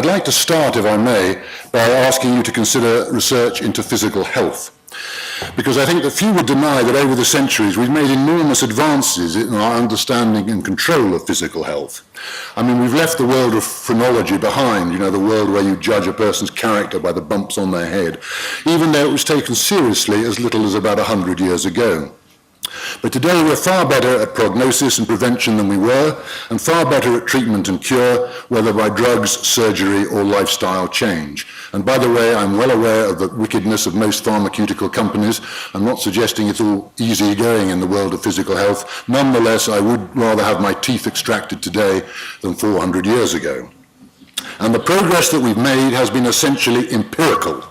I'd like to start, if I may, by asking you to consider research into physical health, because I think that few would deny that over the centuries we've made enormous advances in our understanding and control of physical health. I mean, we've left the world of phrenology behind, you know, the world where you judge a person's character by the bumps on their head, even though it was taken seriously as little as about 100 years ago. But today we're far better at prognosis and prevention than we were, and far better at treatment and cure, whether by drugs, surgery, or lifestyle change. And by the way, I'm well aware of the wickedness of most pharmaceutical companies. I'm not suggesting it's all easy going in the world of physical health. Nonetheless, I would rather have my teeth extracted today than 400 years ago. And the progress that we've made has been essentially empirical.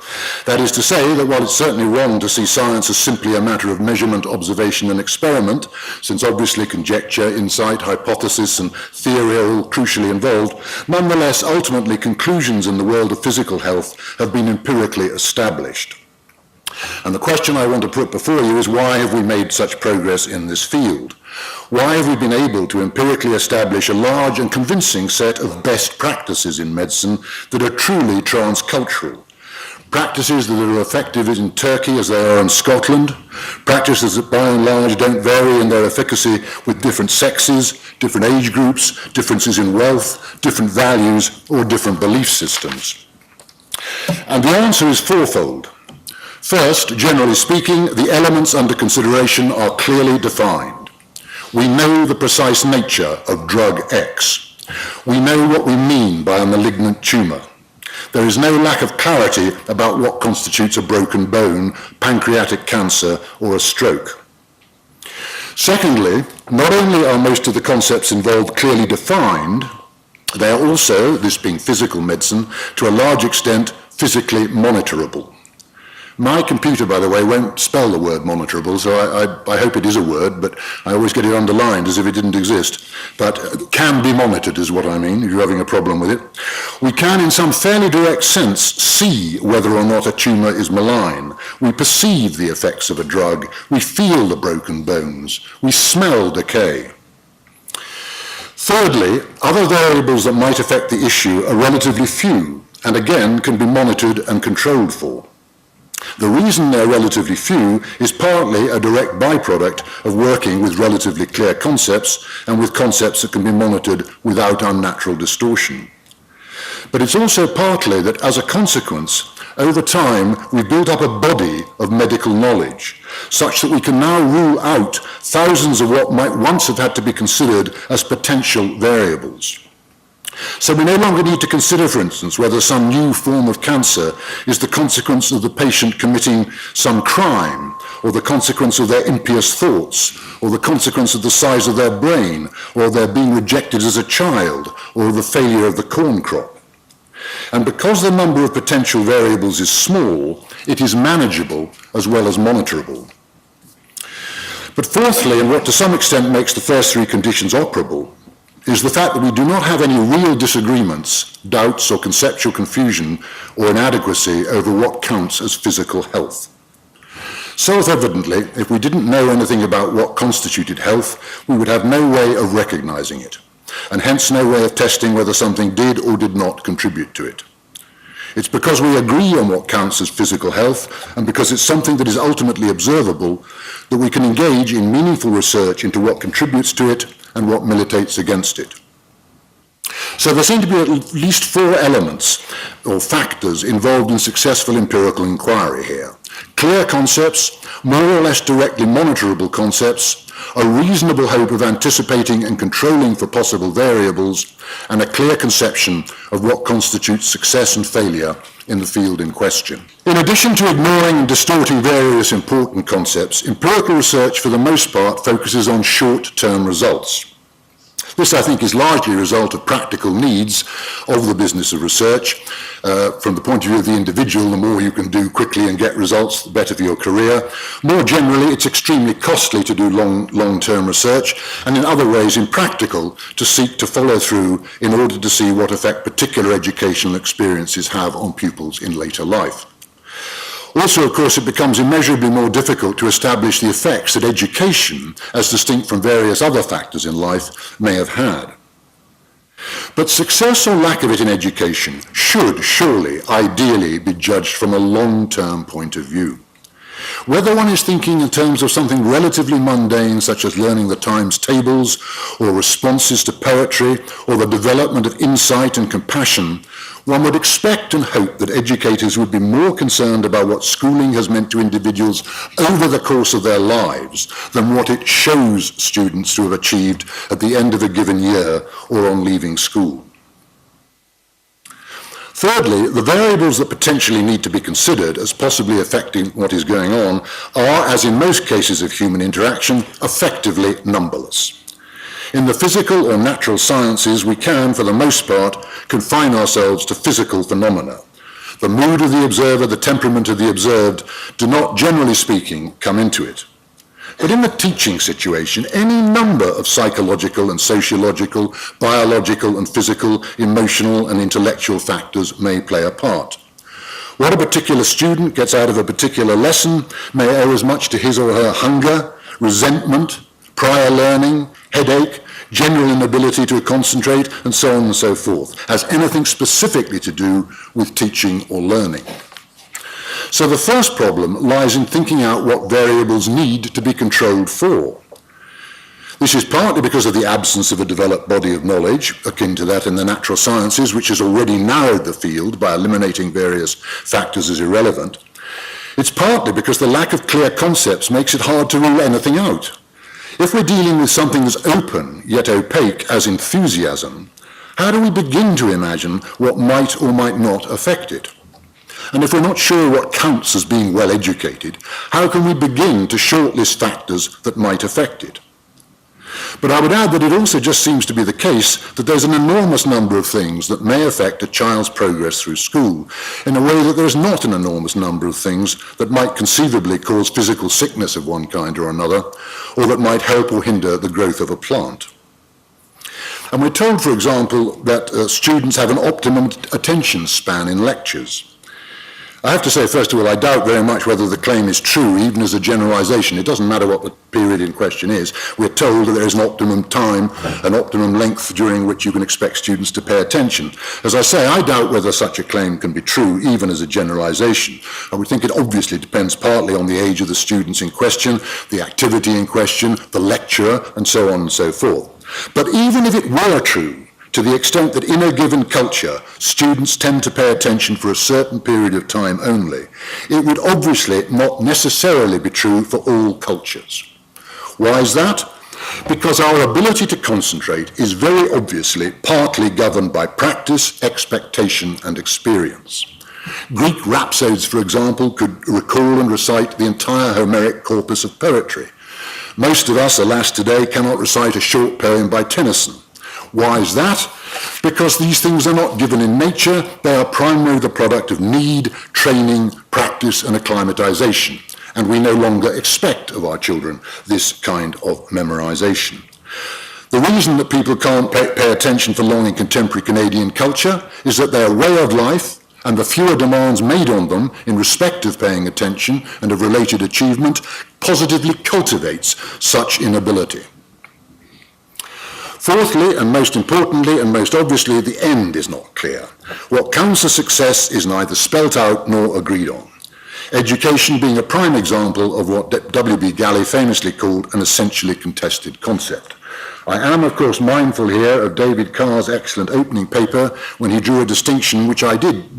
That is to say that while it's certainly wrong to see science as simply a matter of measurement, observation, and experiment, since obviously conjecture, insight, hypothesis, and theory are all crucially involved, nonetheless, ultimately, conclusions in the world of physical health have been empirically established. And the question I want to put before you is, why have we made such progress in this field? Why have we been able to empirically establish a large and convincing set of best practices in medicine that are truly transcultural? Practices that are effective in Turkey as they are in Scotland, practices that by and large don't vary in their efficacy with different sexes, different age groups, differences in wealth, different values, or different belief systems. And the answer is fourfold. First, generally speaking, the elements under consideration are clearly defined. We know the precise nature of drug X. We know what we mean by a malignant tumor. There is no lack of clarity about what constitutes a broken bone, pancreatic cancer, or a stroke. Secondly, not only are most of the concepts involved clearly defined, they are also, this being physical medicine, to a large extent physically monitorable. My computer, by the way, won't spell the word monitorable, so I hope it is a word, but I always get it underlined as if it didn't exist. But can be monitored is what I mean, if you're having a problem with it. We can, in some fairly direct sense, see whether or not a tumor is malign. We perceive the effects of a drug. We feel the broken bones. We smell decay. Thirdly, other variables that might affect the issue are relatively few, and again can be monitored and controlled for. The reason they're relatively few is partly a direct byproduct of working with relatively clear concepts and with concepts that can be monitored without unnatural distortion. But it's also partly that as a consequence, over time, we've built up a body of medical knowledge, such that we can now rule out thousands of what might once have had to be considered as potential variables. So we no longer need to consider, for instance, whether some new form of cancer is the consequence of the patient committing some crime, or the consequence of their impious thoughts, or the consequence of the size of their brain, or their being rejected as a child, or the failure of the corn crop. And because the number of potential variables is small, it is manageable as well as monitorable. But fourthly, and what to some extent makes the first three conditions operable, is the fact that we do not have any real disagreements, doubts, or conceptual confusion or inadequacy over what counts as physical health. Self-evidently, if we didn't know anything about what constituted health, we would have no way of recognizing it, and hence no way of testing whether something did or did not contribute to it. It's because we agree on what counts as physical health, and because it's something that is ultimately observable, that we can engage in meaningful research into what contributes to it and what militates against it. So there seem to be at least four elements or factors involved in successful empirical inquiry here. Clear concepts, more or less directly monitorable concepts, a reasonable hope of anticipating and controlling for possible variables, and a clear conception of what constitutes success and failure in the field in question. In addition to ignoring and distorting various important concepts, empirical research for the most part focuses on short-term results. This, I think, is largely a result of practical needs of the business of research. From the point of view of the individual, the more you can do quickly and get results, the better for your career. More generally, it's extremely costly to do long-term research, and in other ways impractical to seek to follow through in order to see what effect particular educational experiences have on pupils in later life. Also, of course, it becomes immeasurably more difficult to establish the effects that education, as distinct from various other factors in life, may have had. But success or lack of it in education should surely, ideally, be judged from a long-term point of view. Whether one is thinking in terms of something relatively mundane, such as learning the times tables, or responses to poetry, or the development of insight and compassion, one would expect and hope that educators would be more concerned about what schooling has meant to individuals over the course of their lives than what it shows students to have achieved at the end of a given year or on leaving school. Thirdly, the variables that potentially need to be considered as possibly affecting what is going on are, as in most cases of human interaction, effectively numberless. In the physical or natural sciences, we can, for the most part, confine ourselves to physical phenomena. The mood of the observer, the temperament of the observed, do not, generally speaking, come into it. But in the teaching situation, any number of psychological and sociological, biological and physical, emotional and intellectual factors may play a part. What a particular student gets out of a particular lesson may owe as much to his or her hunger, resentment, prior learning, headache, general inability to concentrate, and so on and so forth, as anything specifically to do with teaching or learning. So the first problem lies in thinking out what variables need to be controlled for. This is partly because of the absence of a developed body of knowledge, akin to that in the natural sciences, which has already narrowed the field by eliminating various factors as irrelevant. It's partly because the lack of clear concepts makes it hard to rule anything out. If we're dealing with something as open yet opaque as enthusiasm, how do we begin to imagine what might or might not affect it? And if we're not sure what counts as being well educated, how can we begin to shortlist factors that might affect it? But I would add that it also just seems to be the case that there's an enormous number of things that may affect a child's progress through school, in a way that there is not an enormous number of things that might conceivably cause physical sickness of one kind or another, or that might help or hinder the growth of a plant. And we're told, for example, that students have an optimum attention span in lectures. I have to say, first of all, I doubt very much whether the claim is true, even as a generalization. It doesn't matter what the period in question is. We're told that there is an optimum time, an optimum length during which you can expect students to pay attention. As I say, I doubt whether such a claim can be true, even as a generalization. I would think it obviously depends partly on the age of the students in question, the activity in question, the lecturer, and so on and so forth. But even if it were true, to the extent that in a given culture, students tend to pay attention for a certain period of time only, it would obviously not necessarily be true for all cultures. Why is that? Because our ability to concentrate is very obviously partly governed by practice, expectation, and experience. Greek rhapsodes, for example, could recall and recite the entire Homeric corpus of poetry. Most of us, alas, today cannot recite a short poem by Tennyson. Why is that? Because these things are not given in nature, they are primarily the product of need, training, practice, and acclimatization, and we no longer expect of our children this kind of memorization. The reason that people can't pay attention for long in contemporary Canadian culture is that their way of life and the fewer demands made on them in respect of paying attention and of related achievement positively cultivates such inability. Fourthly, and most importantly, and most obviously, the end is not clear. What counts as success is neither spelt out nor agreed on. Education being a prime example of what W.B. Galley famously called an essentially contested concept. I am, of course, mindful here of David Carr's excellent opening paper when he drew a distinction which I did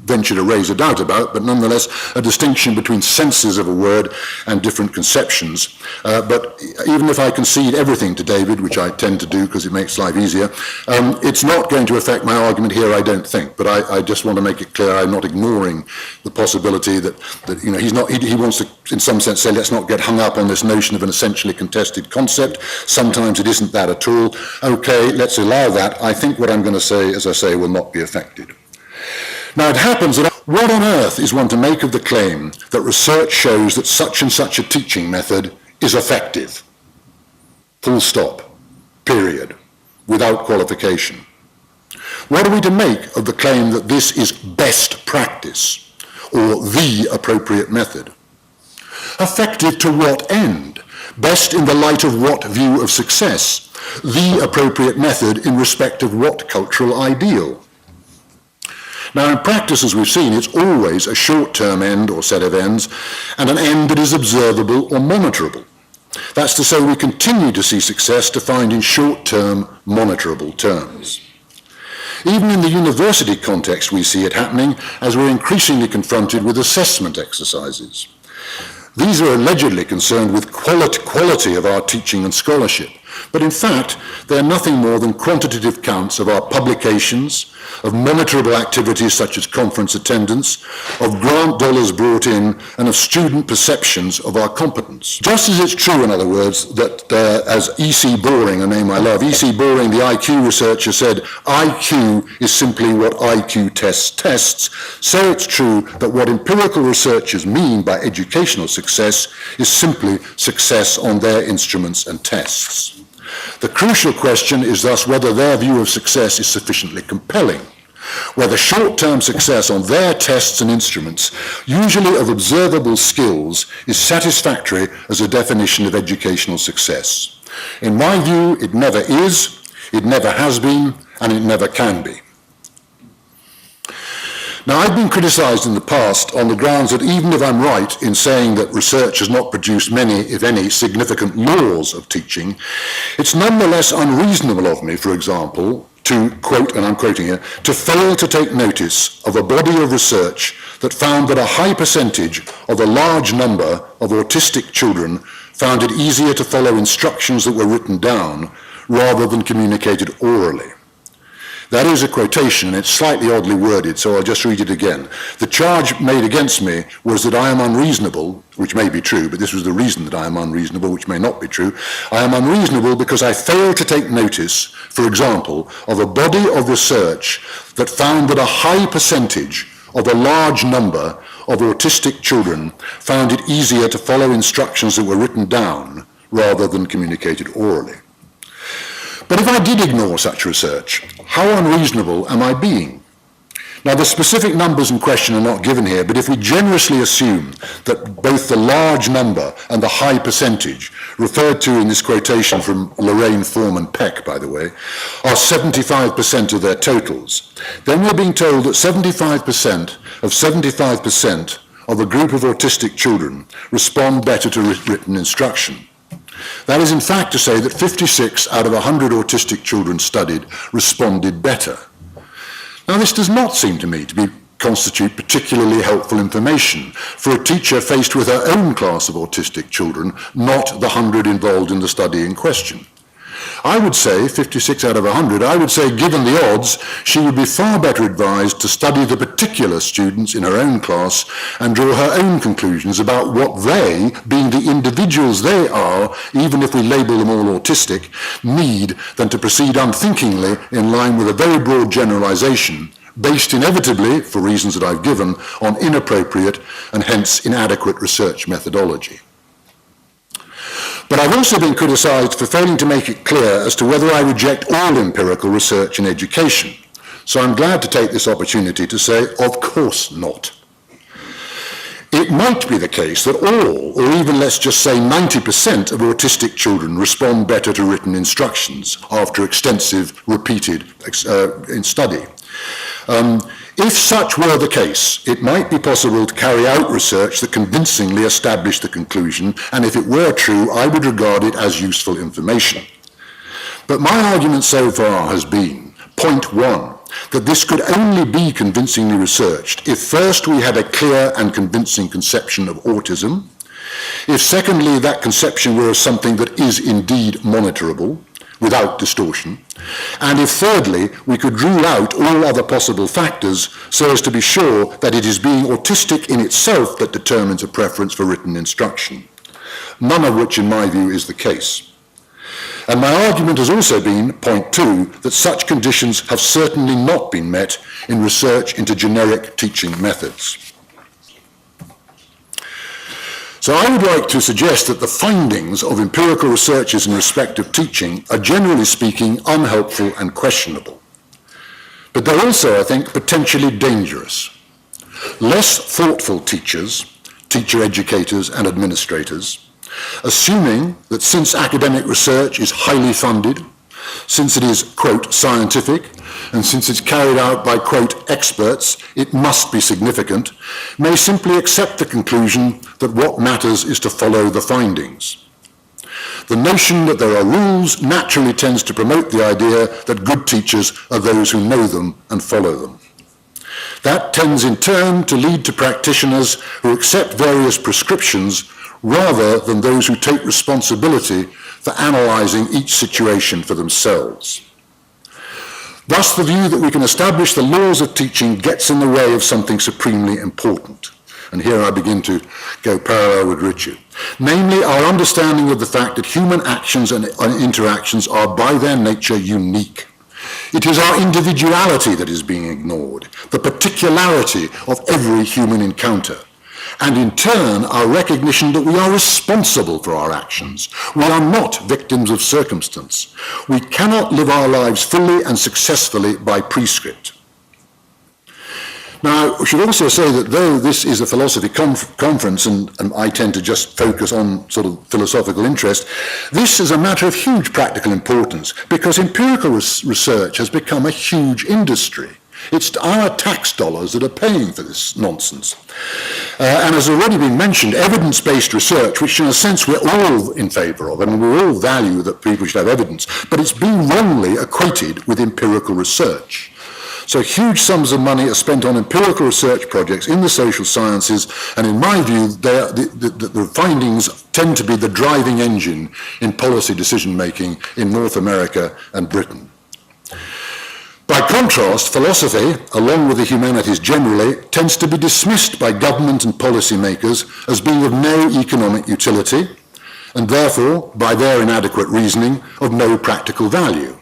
venture to raise a doubt about, but nonetheless a distinction between senses of a word and different conceptions. But even if I concede everything to David, which I tend to do because it makes life easier, it's not going to affect my argument here, I don't think. But I just want to make it clear I'm not ignoring the possibility that you know, he wants to, in some sense, say let's not get hung up on this notion of an essentially contested concept. Sometimes it isn't that at all. Okay, let's allow that. I think what I'm going to say, as I say, will not be affected. Now, it happens that what on earth is one to make of the claim that research shows that such and such a teaching method is effective? Full stop. Period. Without qualification. What are we to make of the claim that this is best practice or the appropriate method? Effective to what end? Best in the light of what view of success? The appropriate method in respect of what cultural ideal? Now, in practice, as we've seen, it's always a short-term end or set of ends, and an end that is observable or monitorable. That's to say, we continue to see success defined in short-term, monitorable terms. Even in the university context, we see it happening as we're increasingly confronted with assessment exercises. These are allegedly concerned with quality of our teaching and scholarship, but in fact, they're nothing more than quantitative counts of our publications, of monitorable activities such as conference attendance, of grant dollars brought in, and of student perceptions of our competence. Just as it's true, in other words, that as E.C. Boring, a name I love, E.C. Boring, the IQ researcher, said, IQ is simply what IQ tests, so it's true that what empirical researchers mean by educational success is simply success on their instruments and tests. The crucial question is thus whether their view of success is sufficiently compelling, whether short-term success on their tests and instruments, usually of observable skills, is satisfactory as a definition of educational success. In my view, it never is, it never has been, and it never can be. Now, I've been criticised in the past on the grounds that even if I'm right in saying that research has not produced many, if any, significant laws of teaching, it's nonetheless unreasonable of me, for example, to quote, and I'm quoting here, to fail to take notice of a body of research that found that a high percentage of a large number of autistic children found it easier to follow instructions that were written down rather than communicated orally. That is a quotation, and it's slightly oddly worded, so I'll just read it again. The charge made against me was that I am unreasonable, which may be true, but this was the reason that I am unreasonable, which may not be true. I am unreasonable because I failed to take notice, for example, of a body of research that found that a high percentage of a large number of autistic children found it easier to follow instructions that were written down rather than communicated orally. But if I did ignore such research, how unreasonable am I being? Now, the specific numbers in question are not given here, but if we generously assume that both the large number and the high percentage, referred to in this quotation from Lorraine Foreman Peck, by the way, are 75% of their totals, then we're being told that 75% of a group of autistic children respond better to written instruction. That is in fact to say that 56 out of 100 autistic children studied responded better. Now, this does not seem to me to constitute particularly helpful information for a teacher faced with her own class of autistic children, not the 100 involved in the study in question. I would say, 56 out of 100, I would say given the odds, she would be far better advised to study the particular students in her own class and draw her own conclusions about what they, being the individuals they are, even if we label them all autistic, need than to proceed unthinkingly in line with a very broad generalization based inevitably, for reasons that I've given, on inappropriate and hence inadequate research methodology. But I've also been criticised for failing to make it clear as to whether I reject all empirical research in education. So I'm glad to take this opportunity to say, of course not. It might be the case that all, or even let's just say 90% of autistic children respond better to written instructions after extensive, repeated study. If such were the case, it might be possible to carry out research that convincingly established the conclusion, and if it were true, I would regard it as useful information. But my argument so far has been, point one, that this could only be convincingly researched if first we had a clear and convincing conception of autism, if secondly that conception were something that is indeed monitorable, without distortion, and if thirdly we could rule out all other possible factors so as to be sure that it is being autistic in itself that determines a preference for written instruction, none of which in my view is the case. And my argument has also been, point two, that such conditions have certainly not been met in research into generic teaching methods. So I would like to suggest that the findings of empirical researchers in respect of teaching are generally speaking unhelpful and questionable. But they're also, I think, potentially dangerous. Less thoughtful teachers, teacher educators and administrators, assuming that since academic research is highly funded, since it is, quote, scientific, and since it's carried out by, quote, experts, it must be significant, may simply accept the conclusion that what matters is to follow the findings. The notion that there are rules naturally tends to promote the idea that good teachers are those who know them and follow them. That tends in turn to lead to practitioners who accept various prescriptions rather than those who take responsibility for analysing each situation for themselves. Thus, the view that we can establish the laws of teaching gets in the way of something supremely important. And here I begin to go parallel with Richard. Namely, our understanding of the fact that human actions and interactions are by their nature unique. It is our individuality that is being ignored, the particularity of every human encounter, and in turn our recognition that we are responsible for our actions. We are not victims of circumstance. We cannot live our lives fully and successfully by prescript. Now, we should also say that though this is a philosophy conference and I tend to just focus on sort of philosophical interest, this is a matter of huge practical importance because empirical research has become a huge industry. It's our tax dollars that are paying for this nonsense. And as already been mentioned, evidence-based research, which in a sense we're all in favour of, and we all value that people should have evidence, but it's been wrongly equated with empirical research. So huge sums of money are spent on empirical research projects in the social sciences, and in my view, the findings tend to be the driving engine in policy decision-making in North America and Britain. By contrast, philosophy, along with the humanities generally, tends to be dismissed by government and policymakers as being of no economic utility, and therefore, by their inadequate reasoning, of no practical value.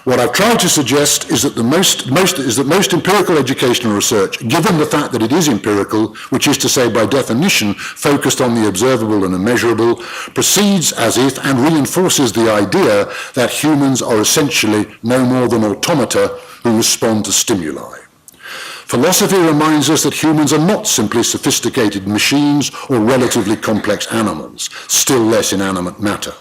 What I've tried to suggest is that most empirical educational research, given the fact that it is empirical, which is to say by definition focused on the observable and immeasurable, proceeds as if and reinforces the idea that humans are essentially no more than automata who respond to stimuli. Philosophy reminds us that humans are not simply sophisticated machines or relatively complex animals, still less inanimate matter.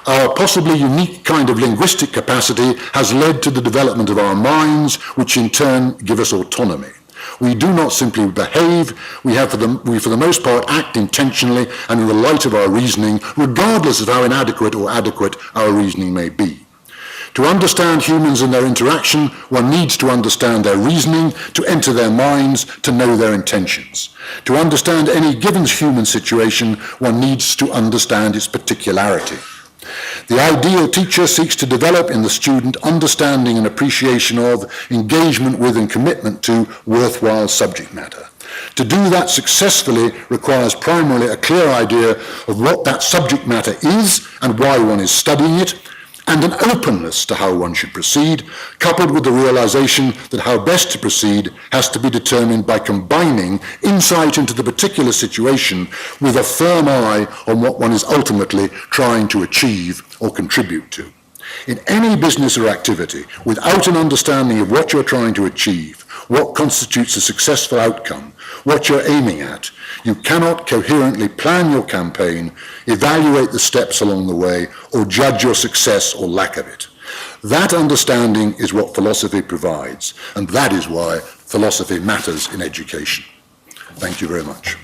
Our possibly unique kind of linguistic capacity has led to the development of our minds, which in turn give us autonomy. We do not simply behave, we for the most part act intentionally and in the light of our reasoning, regardless of how inadequate or adequate our reasoning may be. To understand humans and their interaction, one needs to understand their reasoning, to enter their minds, to know their intentions. To understand any given human situation, one needs to understand its particularity. The ideal teacher seeks to develop in the student understanding and appreciation of, engagement with and commitment to worthwhile subject matter. To do that successfully requires primarily a clear idea of what that subject matter is and why one is studying it, and an openness to how one should proceed, coupled with the realization that how best to proceed has to be determined by combining insight into the particular situation with a firm eye on what one is ultimately trying to achieve or contribute to. In any business or activity, without an understanding of what you're trying to achieve, what constitutes a successful outcome, what you're aiming at, you cannot coherently plan your campaign, evaluate the steps along the way, or judge your success or lack of it. That understanding is what philosophy provides, and that is why philosophy matters in education. Thank you very much.